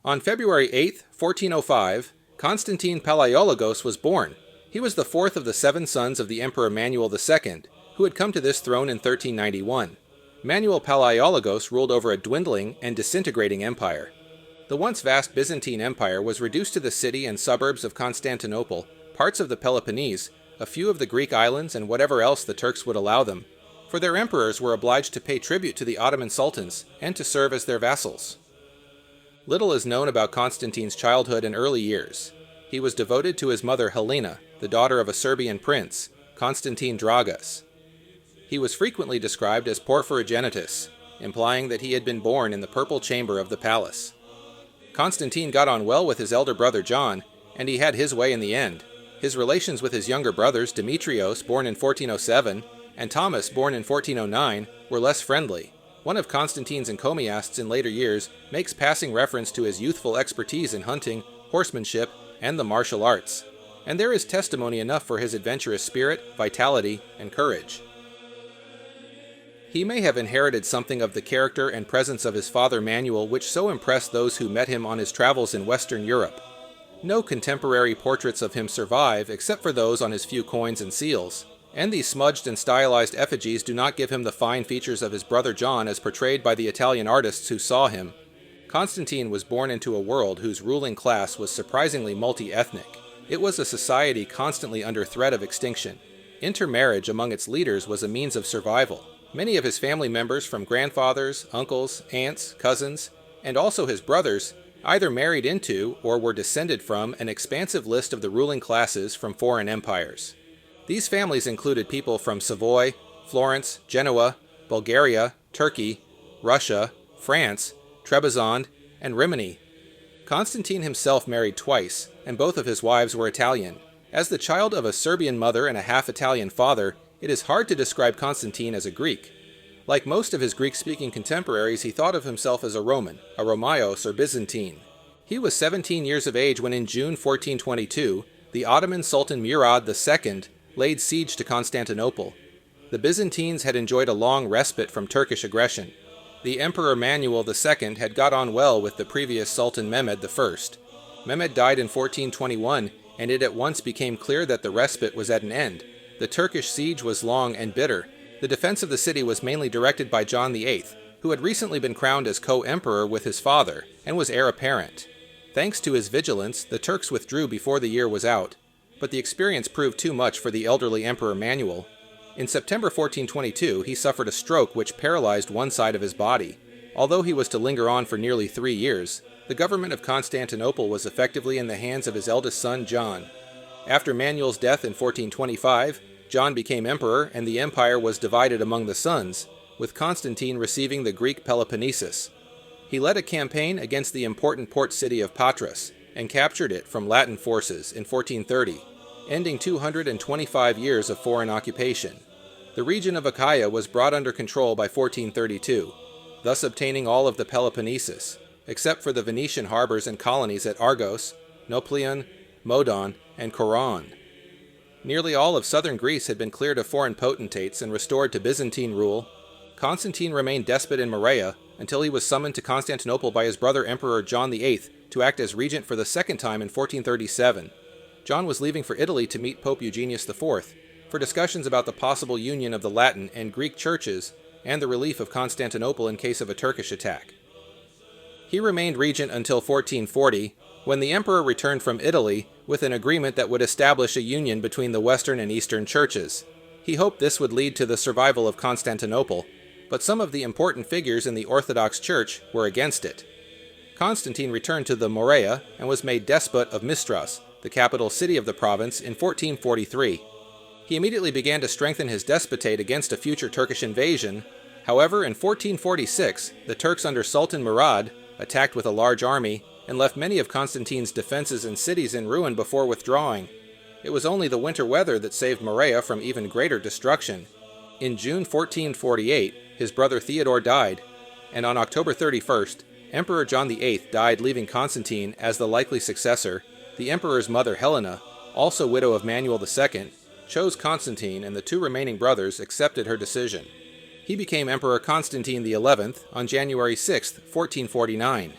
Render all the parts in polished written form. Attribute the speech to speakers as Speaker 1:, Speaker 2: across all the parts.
Speaker 1: On February 8, 1405, Constantine Palaiologos was born. He was the fourth of the seven sons of the Emperor Manuel II, who had come to this throne in 1391. Manuel Palaiologos ruled over a dwindling and disintegrating empire. The once vast Byzantine Empire was reduced to the city and suburbs of Constantinople, parts of the Peloponnese, a few of the Greek islands, and whatever else the Turks would allow them, for their emperors were obliged to pay tribute to the Ottoman sultans and to serve as their vassals. Little is known about Constantine's childhood and early years. He was devoted to his mother Helena, the daughter of a Serbian prince, Constantine Dragas. He was frequently described as porphyrogenitus, implying that he had been born in the purple chamber of the palace. Constantine got on well with his elder brother John, and he had his way in the end. His relations with his younger brothers, Demetrios, born in 1407, and Thomas, born in 1409, were less friendly. One of Constantine's encomiasts in later years makes passing reference to his youthful expertise in hunting, horsemanship, and the martial arts, and there is testimony enough for his adventurous spirit, vitality, and courage. He may have inherited something of the character and presence of his father Manuel, which so impressed those who met him on his travels in Western Europe. No contemporary portraits of him survive except for those on his few coins and seals, and these smudged and stylized effigies do not give him the fine features of his brother John as portrayed by the Italian artists who saw him. Constantine was born into a world whose ruling class was surprisingly multi-ethnic. It was a society constantly under threat of extinction. Intermarriage among its leaders was a means of survival. Many of his family members, from grandfathers, uncles, aunts, cousins, and also his brothers, either married into or were descended from an expansive list of the ruling classes from foreign empires. These families included people from Savoy, Florence, Genoa, Bulgaria, Turkey, Russia, France, Trebizond, and Rimini. Constantine himself married twice, and both of his wives were Italian. As the child of a Serbian mother and a half-Italian father, it is hard to describe Constantine as a Greek. Like most of his Greek-speaking contemporaries, he thought of himself as a Roman, a Romaios or Byzantine. He was 17 years of age when in June 1422, the Ottoman Sultan Murad II laid siege to Constantinople. The Byzantines had enjoyed a long respite from Turkish aggression. The Emperor Manuel II had got on well with the previous Sultan Mehmed I. Mehmed died in 1421, and it at once became clear that the respite was at an end. The Turkish siege was long and bitter. The defense of the city was mainly directed by John VIII, who had recently been crowned as co-emperor with his father, and was heir apparent. Thanks to his vigilance, the Turks withdrew before the year was out, but the experience proved too much for the elderly Emperor Manuel. In September 1422, he suffered a stroke which paralyzed one side of his body. Although he was to linger on for nearly 3 years, the government of Constantinople was effectively in the hands of his eldest son, John. After Manuel's death in 1425, John became emperor, and the empire was divided among the sons, with Constantine receiving the Greek Peloponnesus. He led a campaign against the important port city of Patras, and captured it from Latin forces in 1430, ending 225 years of foreign occupation. The region of Achaia was brought under control by 1432, thus obtaining all of the Peloponnesus, except for the Venetian harbors and colonies at Argos, Nauplion, Modon, and Coron. Nearly all of southern Greece had been cleared of foreign potentates and restored to Byzantine rule. Constantine remained despot in Morea until he was summoned to Constantinople by his brother Emperor John VIII to act as regent for the second time in 1437. John was leaving for Italy to meet Pope Eugenius IV for discussions about the possible union of the Latin and Greek churches and the relief of Constantinople in case of a Turkish attack. He remained regent until 1440, when the emperor returned from Italy with an agreement that would establish a union between the Western and Eastern churches. He hoped this would lead to the survival of Constantinople, but some of the important figures in the Orthodox Church were against it. Constantine returned to the Morea and was made despot of Mistras, the capital city of the province, in 1443. He immediately began to strengthen his despotate against a future Turkish invasion. However, in 1446, the Turks under Sultan Murad attacked with a large army and left many of Constantine's defenses and cities in ruin before withdrawing. It was only the winter weather that saved Morea from even greater destruction. In June 1448, his brother Theodore died, and on October 31st, Emperor John VIII died, leaving Constantine as the likely successor. The emperor's mother Helena, also widow of Manuel II, chose Constantine, and the two remaining brothers accepted her decision. He became Emperor Constantine XI on January 6, 1449.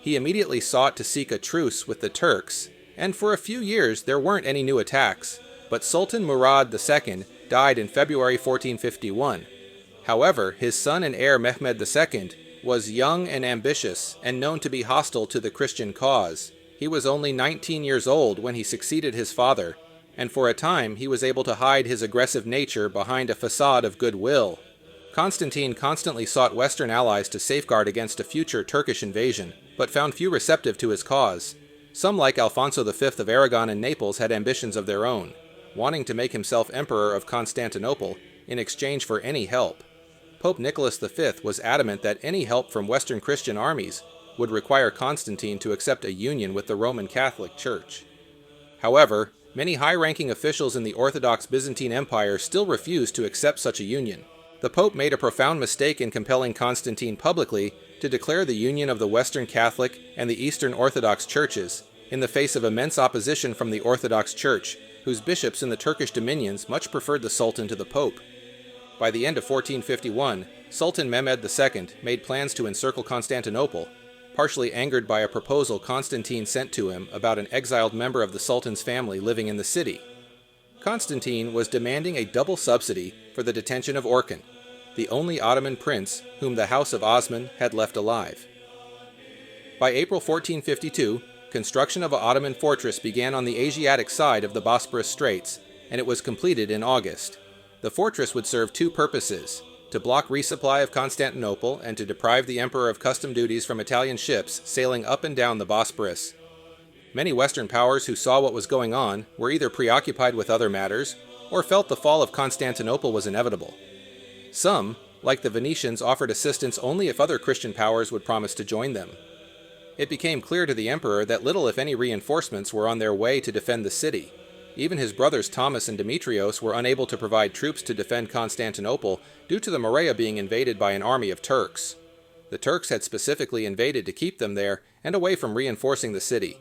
Speaker 1: He immediately sought to seek a truce with the Turks, and for a few years there weren't any new attacks, but Sultan Murad II died in February 1451. However, his son and heir Mehmed II was young and ambitious and known to be hostile to the Christian cause. He was only 19 years old when he succeeded his father, and for a time he was able to hide his aggressive nature behind a facade of goodwill. Constantine constantly sought Western allies to safeguard against a future Turkish invasion, but found few receptive to his cause. Some, like Alfonso V of Aragon and Naples, had ambitions of their own, wanting to make himself emperor of Constantinople in exchange for any help. Pope Nicholas V was adamant that any help from Western Christian armies would require Constantine to accept a union with the Roman Catholic Church. However, many high-ranking officials in the Orthodox Byzantine Empire still refused to accept such a union. The Pope made a profound mistake in compelling Constantine publicly to declare the union of the Western Catholic and the Eastern Orthodox churches, in the face of immense opposition from the Orthodox Church, whose bishops in the Turkish dominions much preferred the Sultan to the Pope. By the end of 1451, Sultan Mehmed II made plans to encircle Constantinople, partially angered by a proposal Constantine sent to him about an exiled member of the Sultan's family living in the city. Constantine was demanding a double subsidy for the detention of Orkhan, the only Ottoman prince whom the House of Osman had left alive. By April 1452, construction of an Ottoman fortress began on the Asiatic side of the Bosporus Straits, and it was completed in August. The fortress would serve two purposes: to block resupply of Constantinople and to deprive the emperor of custom duties from Italian ships sailing up and down the Bosporus. Many Western powers who saw what was going on were either preoccupied with other matters or felt the fall of Constantinople was inevitable. Some, like the Venetians, offered assistance only if other Christian powers would promise to join them. It became clear to the emperor that little if any reinforcements were on their way to defend the city. Even his brothers Thomas and Demetrios were unable to provide troops to defend Constantinople due to the Morea being invaded by an army of Turks. The Turks had specifically invaded to keep them there and away from reinforcing the city.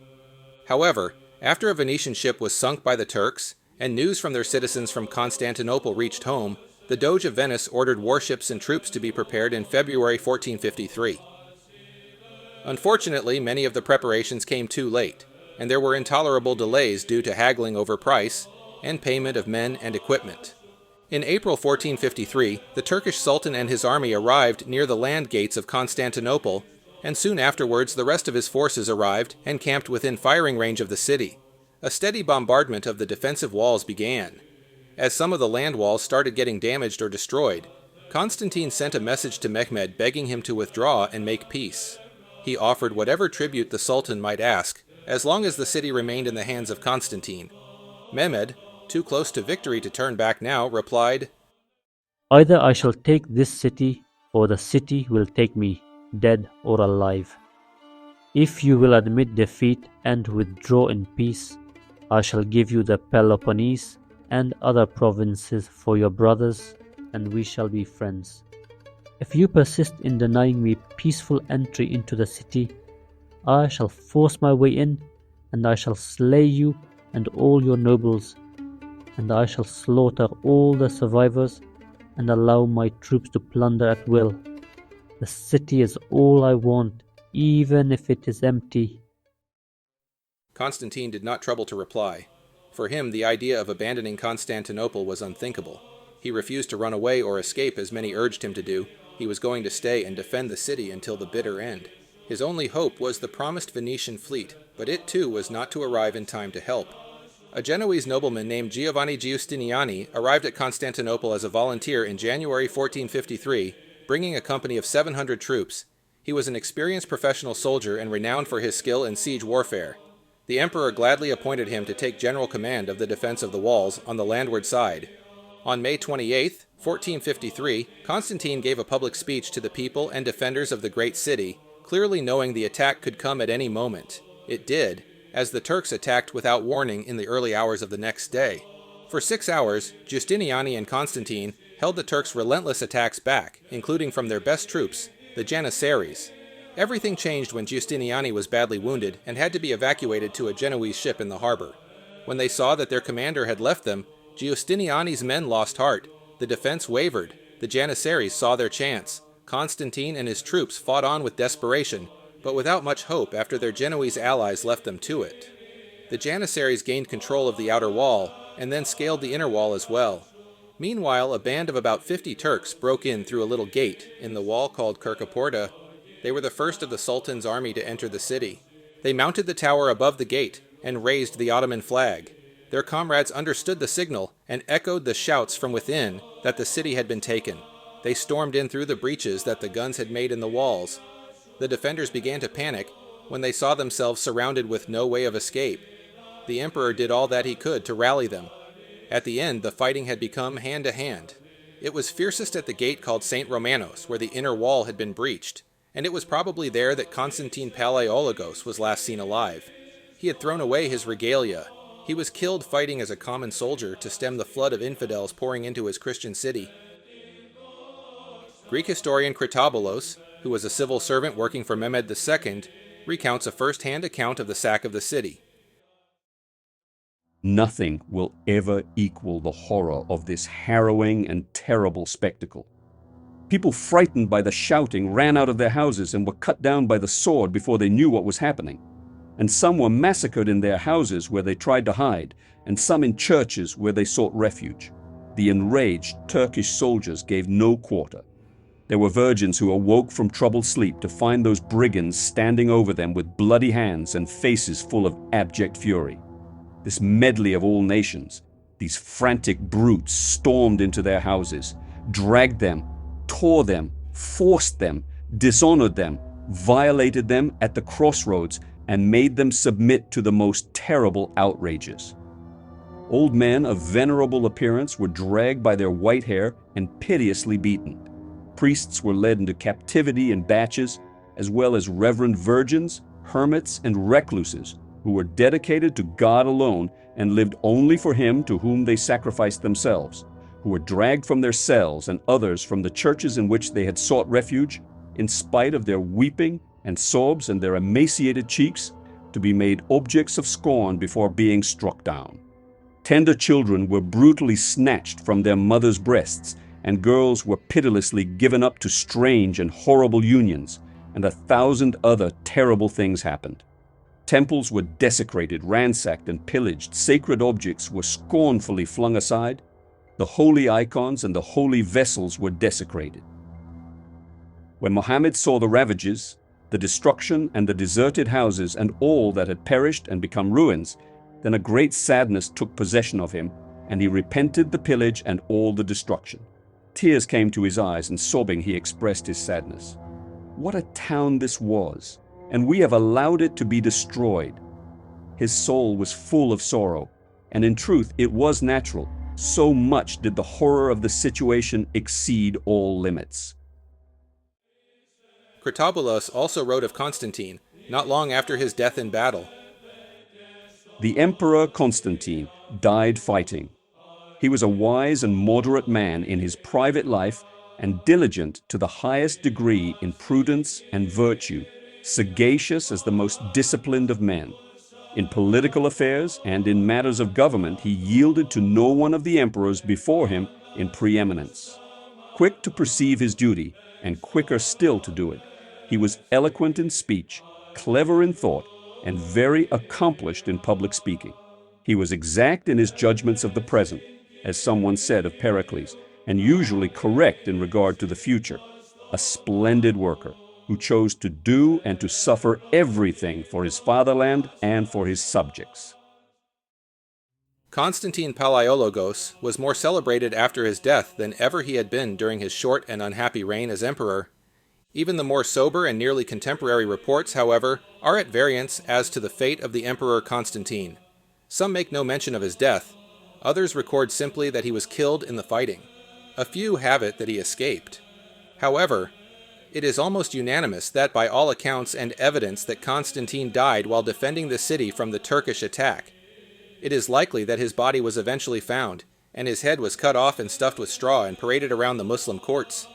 Speaker 1: However, after a Venetian ship was sunk by the Turks, and news from their citizens from Constantinople reached home, the Doge of Venice ordered warships and troops to be prepared in February 1453. Unfortunately, many of the preparations came too late, and there were intolerable delays due to haggling over price and payment of men and equipment. In April 1453, the Turkish Sultan and his army arrived near the land gates of Constantinople, and soon afterwards the rest of his forces arrived and camped within firing range of the city. A steady bombardment of the defensive walls began. As some of the land walls started getting damaged or destroyed, Constantine sent a message to Mehmed begging him to withdraw and make peace. He offered whatever tribute the Sultan might ask, as long as the city remained in the hands of Constantine. Mehmed, too close to victory to turn back now, replied,
Speaker 2: "Either I shall take this city, or the city will take me, dead or alive. If you will admit defeat and withdraw in peace, I shall give you the Peloponnese and other provinces for your brothers, and we shall be friends. If you persist in denying me peaceful entry into the city, I shall force my way in, and I shall slay you and all your nobles, and I shall slaughter all the survivors and allow my troops to plunder at will. The city is all I want, even if it is empty."
Speaker 1: Constantine did not trouble to reply. For him, the idea of abandoning Constantinople was unthinkable. He refused to run away or escape as many urged him to do. He was going to stay and defend the city until the bitter end. His only hope was the promised Venetian fleet, but it too was not to arrive in time to help. A Genoese nobleman named Giovanni Giustiniani arrived at Constantinople as a volunteer in January 1453, bringing a company of 700 troops. He was an experienced professional soldier and renowned for his skill in siege warfare. The emperor gladly appointed him to take general command of the defense of the walls on the landward side. On May 28, 1453, Constantine gave a public speech to the people and defenders of the great city, clearly knowing the attack could come at any moment. It did, as the Turks attacked without warning in the early hours of the next day. For 6 hours, Giustiniani and Constantine held the Turks' relentless attacks back, including from their best troops, the Janissaries. Everything changed when Giustiniani was badly wounded and had to be evacuated to a Genoese ship in the harbor. When they saw that their commander had left them, Giustiniani's men lost heart. The defense wavered. The Janissaries saw their chance. Constantine and his troops fought on with desperation, but without much hope after their Genoese allies left them to it. The Janissaries gained control of the outer wall, and then scaled the inner wall as well. Meanwhile, a band of about 50 Turks broke in through a little gate in the wall called Kirkaporta. They were the first of the Sultan's army to enter the city. They mounted the tower above the gate and raised the Ottoman flag. Their comrades understood the signal and echoed the shouts from within that the city had been taken. They stormed in through the breaches that the guns had made in the walls. The defenders began to panic when they saw themselves surrounded with no way of escape. The emperor did all that he could to rally them. At the end, the fighting had become hand-to-hand. It was fiercest at the gate called St. Romanos, where the inner wall had been breached, and it was probably there that Constantine Palaiologos was last seen alive. He had thrown away his regalia. He was killed fighting as a common soldier to stem the flood of infidels pouring into his Christian city. Greek historian Critoboulos, who was a civil servant working for Mehmed II, recounts a first-hand account of the sack of the city.
Speaker 3: Nothing will ever equal the horror of this harrowing and terrible spectacle. People frightened by the shouting ran out of their houses and were cut down by the sword before they knew what was happening. And some were massacred in their houses where they tried to hide, and some in churches where they sought refuge. The enraged Turkish soldiers gave no quarter. There were virgins who awoke from troubled sleep to find those brigands standing over them with bloody hands and faces full of abject fury. This medley of all nations, these frantic brutes stormed into their houses, dragged them, tore them, forced them, dishonored them, violated them at the crossroads, and made them submit to the most terrible outrages. Old men of venerable appearance were dragged by their white hair and piteously beaten. Priests were led into captivity in batches, as well as reverend virgins, hermits, and recluses, who were dedicated to God alone and lived only for Him to whom they sacrificed themselves, who were dragged from their cells and others from the churches in which they had sought refuge, in spite of their weeping and sobs and their emaciated cheeks, to be made objects of scorn before being struck down. Tender children were brutally snatched from their mothers' breasts, and girls were pitilessly given up to strange and horrible unions, and 1,000 other terrible things happened. Temples were desecrated, ransacked, and pillaged. Sacred objects were scornfully flung aside. The holy icons and the holy vessels were desecrated. When Mohammed saw the ravages, the destruction and the deserted houses and all that had perished and become ruins, then a great sadness took possession of him, and he repented the pillage and all the destruction. Tears came to his eyes, and sobbing he expressed his sadness. What a town this was, and we have allowed it to be destroyed. His soul was full of sorrow, and in truth it was natural. So much did the horror of the situation exceed all limits.
Speaker 1: Critoboulos also wrote of Constantine, not long after his death in battle.
Speaker 3: The Emperor Constantine died fighting. He was a wise and moderate man in his private life and diligent to the highest degree in prudence and virtue, sagacious as the most disciplined of men. In political affairs and in matters of government, he yielded to no one of the emperors before him in preeminence. Quick to perceive his duty, and quicker still to do it, he was eloquent in speech, clever in thought, and very accomplished in public speaking. He was exact in his judgments of the present, as someone said of Pericles, and usually correct in regard to the future. A splendid worker, who chose to do and to suffer everything for his fatherland and for his subjects.
Speaker 1: Constantine Palaiologos was more celebrated after his death than ever he had been during his short and unhappy reign as emperor. Even the more sober and nearly contemporary reports, however, are at variance as to the fate of the Emperor Constantine. Some make no mention of his death. Others record simply that he was killed in the fighting. A few have it that he escaped. However, it is almost unanimous that by all accounts and evidence that Constantine died while defending the city from the Turkish attack. It is likely that his body was eventually found, and his head was cut off and stuffed with straw and paraded around the Muslim courts.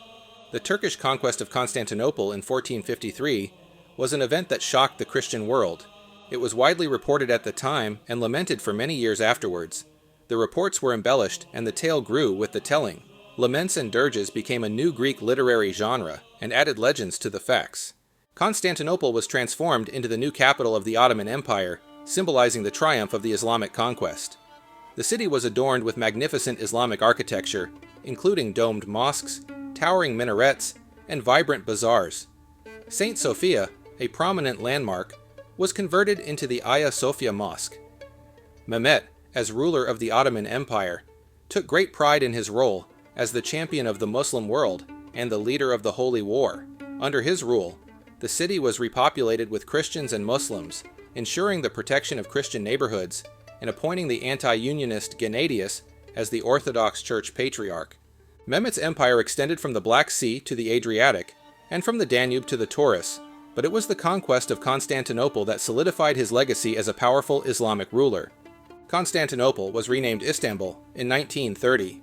Speaker 1: The Turkish conquest of Constantinople in 1453 was an event that shocked the Christian world. It was widely reported at the time and lamented for many years afterwards. The reports were embellished, and the tale grew with the telling. Laments and dirges became a new Greek literary genre and added legends to the facts. Constantinople was transformed into the new capital of the Ottoman Empire, symbolizing the triumph of the Islamic conquest. The city was adorned with magnificent Islamic architecture, including domed mosques, towering minarets, and vibrant bazaars. St. Sophia, a prominent landmark, was converted into the Hagia Sophia Mosque. Mehmet, as ruler of the Ottoman Empire, took great pride in his role as the champion of the Muslim world and the leader of the Holy War. Under his rule, the city was repopulated with Christians and Muslims, ensuring the protection of Christian neighborhoods and appointing the anti-unionist Gennadius as the Orthodox Church Patriarch. Mehmet's empire extended from the Black Sea to the Adriatic and from the Danube to the Taurus, but it was the conquest of Constantinople that solidified his legacy as a powerful Islamic ruler. Constantinople was renamed Istanbul in 1930.